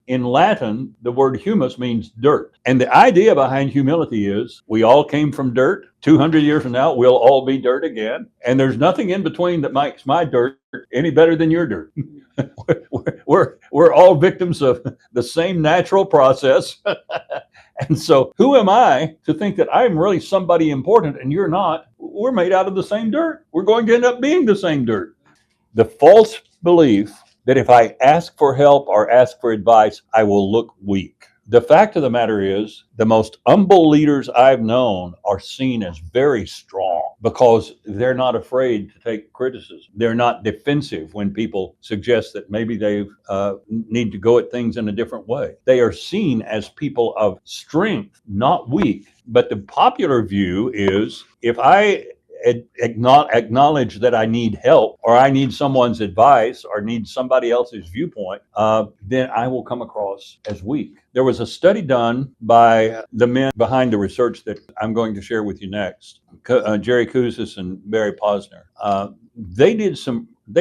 In Latin, the word humus means dirt. And the idea behind humility is we all came from dirt. 200 years from now, we'll all be dirt again. And there's nothing in between that makes my dirt any better than your dirt. we're all victims of the same natural process. And so who am I to think that I'm really somebody important and you're not? We're made out of the same dirt. We're going to end up being the same dirt. The false belief that if I ask for help or ask for advice, I will look weak. The fact of the matter is, the most humble leaders I've known are seen as very strong because they're not afraid to take criticism. They're not defensive when people suggest that maybe they need to go at things in a different way. They are seen as people of strength, not weak. But the popular view is if I acknowledge that I need help or I need someone's advice or need somebody else's viewpoint, then I will come across as weak. There was a study done by the men behind the research that I'm going to share with you next, Jerry Kouzes and Barry Posner. They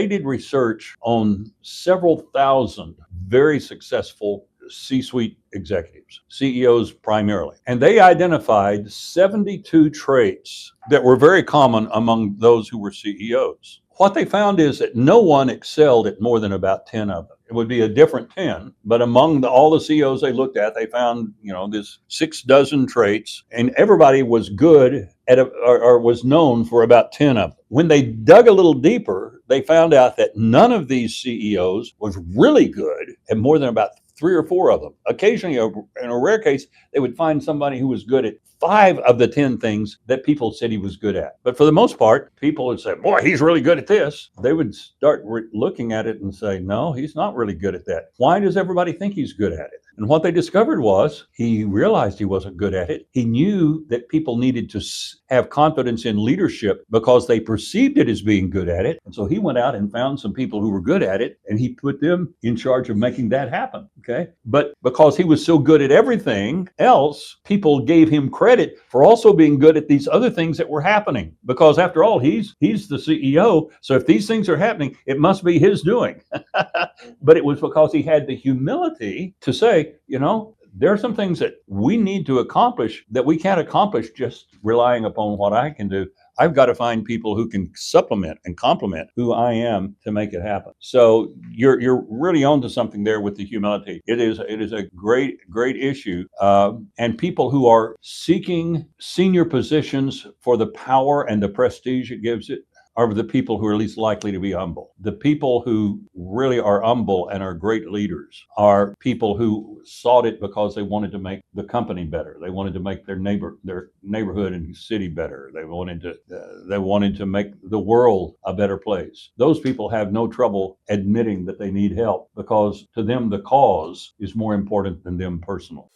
did research on several thousand very successful C-suite executives, CEOs primarily. And they identified 72 traits that were very common among those who were CEOs. What they found is that no one excelled at more than about 10 of them. It would be a different 10, but among all the CEOs they looked at, they found, this 6 dozen traits, and everybody was good at or was known for about 10 of them. When they dug a little deeper, they found out that none of these CEOs was really good at more than about 3 or 4 of them. Occasionally, in a rare case, they would find somebody who was good at 5 of the 10 things that people said he was good at. But for the most part, people would say, boy, he's really good at this. They would start looking at it and say, no, he's not really good at that. Why does everybody think he's good at it? And what they discovered was he realized he wasn't good at it. He knew that people needed to have confidence in leadership because they perceived it as being good at it. And so he went out and found some people who were good at it, and he put them in charge of making that happen. Okay. But because he was so good at everything else, people gave him credit for also being good at these other things that were happening. Because after all, he's the CEO. So if these things are happening, it must be his doing. But it was because he had the humility to say, there are some things that we need to accomplish that we can't accomplish just relying upon what I can do. I've got to find people who can supplement and complement who I am to make it happen. So you're really onto something there with the humility. It is a great issue. And people who are seeking senior positions for the power and the prestige it gives it are the people who are least likely to be humble. The people who really are humble and are great leaders are people who sought it because they wanted to make the company better. They wanted to make their neighborhood and city better. They wanted to make the world a better place. Those people have no trouble admitting that they need help because to them the cause is more important than them personally.